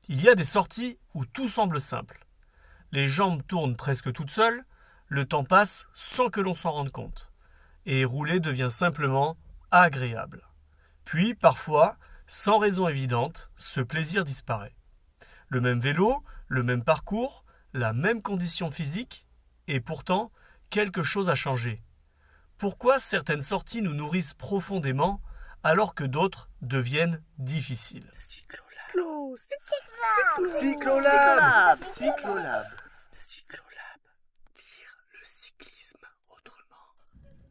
Il y a des sorties où tout semble simple. Les jambes tournent presque toutes seules, le temps passe sans que l'on s'en rende compte. Et rouler devient simplement agréable. Puis, parfois, sans raison évidente, ce plaisir disparaît. Le même vélo, le même parcours, la même condition physique, et pourtant, quelque chose a changé. Pourquoi certaines sorties nous nourrissent profondément alors que d'autres deviennent difficiles? Cyclolab. Dire le cyclisme autrement.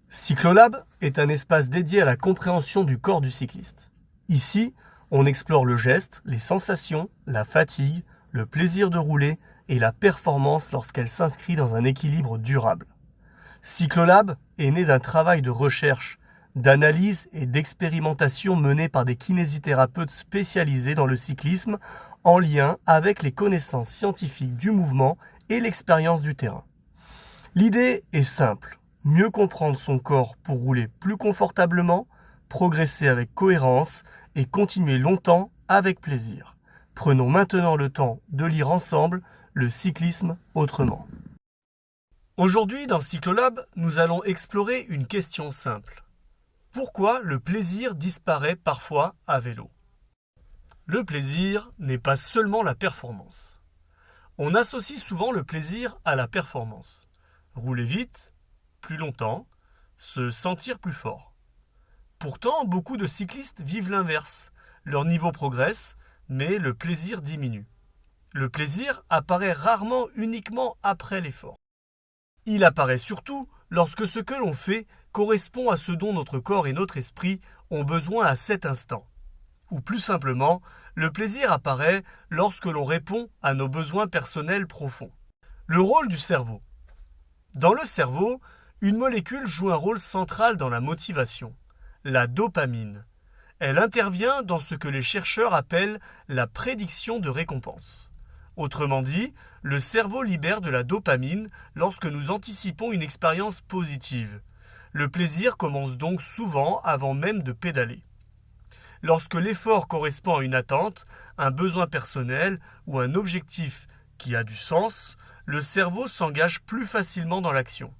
Cyclolab est un espace dédié à la compréhension du corps du cycliste. Ici, on explore le geste, les sensations, la fatigue, le plaisir de rouler et la performance lorsqu'elle s'inscrit dans un équilibre durable. Cyclolab est né d'un travail de recherche, d'analyse et d'expérimentation mené par des kinésithérapeutes spécialisés dans le cyclisme en lien avec les connaissances scientifiques du mouvement et l'expérience du terrain. L'idée est simple, mieux comprendre son corps pour rouler plus confortablement, progresser avec cohérence et continuer longtemps avec plaisir. Prenons maintenant le temps de lire ensemble le cyclisme autrement. Aujourd'hui, dans Cyclolab, nous allons explorer une question simple. Pourquoi le plaisir disparaît parfois à vélo? Le plaisir n'est pas seulement la performance. On associe souvent le plaisir à la performance. Rouler vite, plus longtemps, se sentir plus fort. Pourtant, beaucoup de cyclistes vivent l'inverse. Leur niveau progresse, mais le plaisir diminue. Le plaisir apparaît rarement uniquement après l'effort. Il apparaît surtout lorsque ce que l'on fait correspond à ce dont notre corps et notre esprit ont besoin à cet instant. Ou plus simplement, le plaisir apparaît lorsque l'on répond à nos besoins personnels profonds. Le rôle du cerveau. Dans le cerveau, une molécule joue un rôle central dans la motivation, la dopamine. Elle intervient dans ce que les chercheurs appellent la prédiction de récompense. Autrement dit, le cerveau libère de la dopamine lorsque nous anticipons une expérience positive. Le plaisir commence donc souvent avant même de pédaler. Lorsque l'effort correspond à une attente, un besoin personnel ou un objectif qui a du sens, le cerveau s'engage plus facilement dans l'action.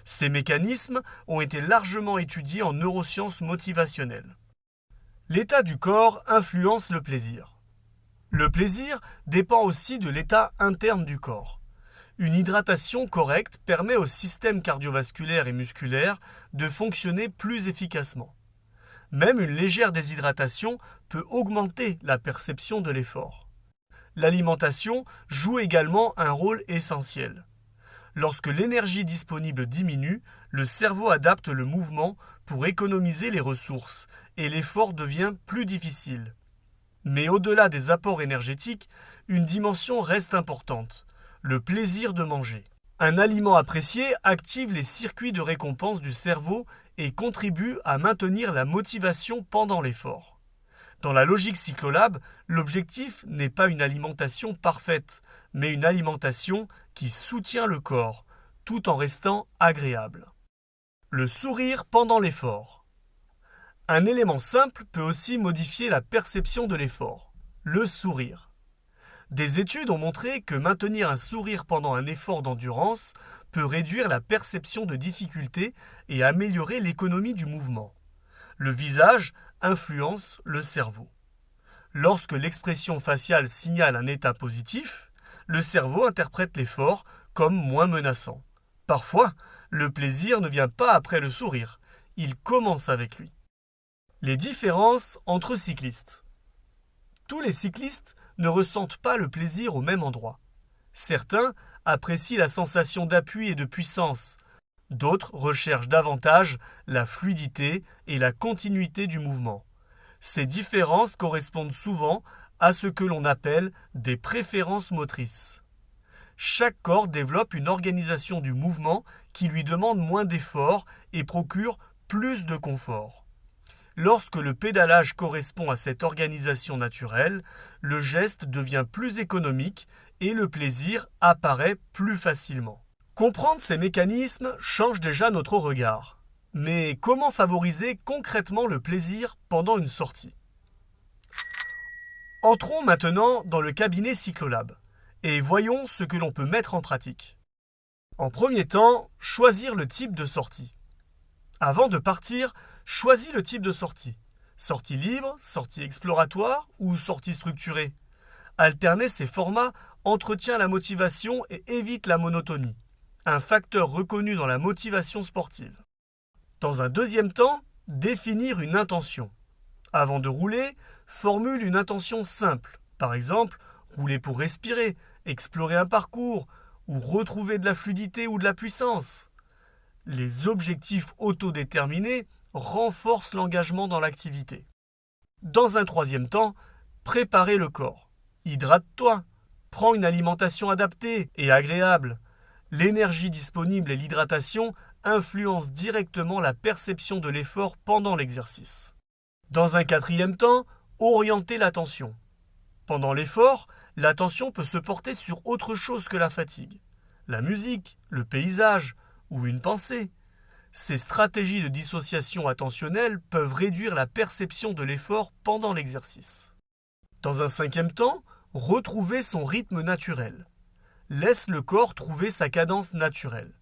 Ces mécanismes ont été largement étudiés en neurosciences motivationnelles. L'état du corps influence le plaisir. Le plaisir dépend aussi de l'état interne du corps. Une hydratation correcte permet au système cardiovasculaire et musculaire de fonctionner plus efficacement. Même une légère déshydratation peut augmenter la perception de l'effort. L'alimentation joue également un rôle essentiel. Lorsque l'énergie disponible diminue, le cerveau adapte le mouvement pour économiser les ressources et l'effort devient plus difficile. Mais au-delà des apports énergétiques, une dimension reste importante, le plaisir de manger. Un aliment apprécié active les circuits de récompense du cerveau et contribue à maintenir la motivation pendant l'effort. Dans la logique Cyclolab, l'objectif n'est pas une alimentation parfaite, mais une alimentation qui soutient le corps, tout en restant agréable. Le sourire pendant l'effort. Un élément simple peut aussi modifier la perception de l'effort, le sourire. Des études ont montré que maintenir un sourire pendant un effort d'endurance peut réduire la perception de difficulté et améliorer l'économie du mouvement. Le visage influence le cerveau. Lorsque l'expression faciale signale un état positif, le cerveau interprète l'effort comme moins menaçant. Parfois, le plaisir ne vient pas après le sourire, il commence avec lui. Les différences entre cyclistes. Tous les cyclistes ne ressentent pas le plaisir au même endroit. Certains apprécient la sensation d'appui et de puissance. D'autres recherchent davantage la fluidité et la continuité du mouvement. Ces différences correspondent souvent à ce que l'on appelle des préférences motrices. Chaque corps développe une organisation du mouvement qui lui demande moins d'efforts et procure plus de confort. Lorsque le pédalage correspond à cette organisation naturelle, le geste devient plus économique et le plaisir apparaît plus facilement. Comprendre ces mécanismes change déjà notre regard. Mais comment favoriser concrètement le plaisir pendant une sortie? Entrons maintenant dans le cabinet Cyclolab et voyons ce que l'on peut mettre en pratique. En premier temps, choisir le type de sortie. Avant de partir, choisis le type de sortie. Sortie libre, sortie exploratoire ou sortie structurée. Alterner ces formats entretient la motivation et évite la monotonie, un facteur reconnu dans la motivation sportive. Dans un deuxième temps, définir une intention. Avant de rouler, formule une intention simple. Par exemple, rouler pour respirer, explorer un parcours ou retrouver de la fluidité ou de la puissance. Les objectifs autodéterminés renforcent l'engagement dans l'activité. Dans un troisième temps, préparer le corps. Hydrate-toi, prends une alimentation adaptée et agréable. L'énergie disponible et l'hydratation influencent directement la perception de l'effort pendant l'exercice. Dans un quatrième temps, orienter l'attention. Pendant l'effort, l'attention peut se porter sur autre chose que la fatigue. La musique, le paysage ou une pensée. Ces stratégies de dissociation attentionnelle peuvent réduire la perception de l'effort pendant l'exercice. Dans un cinquième temps, retrouver son rythme naturel. Laisse le corps trouver sa cadence naturelle.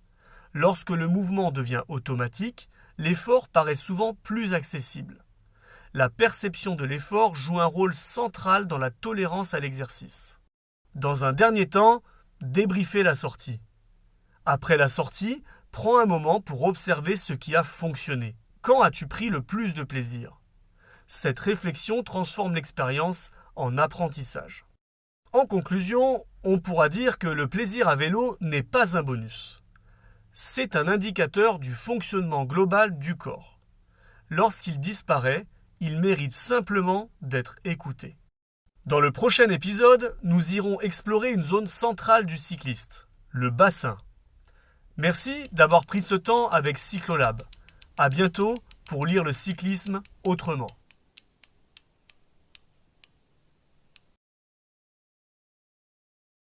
Lorsque le mouvement devient automatique, l'effort paraît souvent plus accessible. La perception de l'effort joue un rôle central dans la tolérance à l'exercice. Dans un dernier temps, débriefer la sortie. Après la sortie, prends un moment pour observer ce qui a fonctionné. Quand as-tu pris le plus de plaisir ? Cette réflexion transforme l'expérience en apprentissage. En conclusion, on pourra dire que le plaisir à vélo n'est pas un bonus. C'est un indicateur du fonctionnement global du corps. Lorsqu'il disparaît, il mérite simplement d'être écouté. Dans le prochain épisode, nous irons explorer une zone centrale du cycliste, le bassin. Merci d'avoir pris ce temps avec Cyclolab. À bientôt pour lire le cyclisme autrement.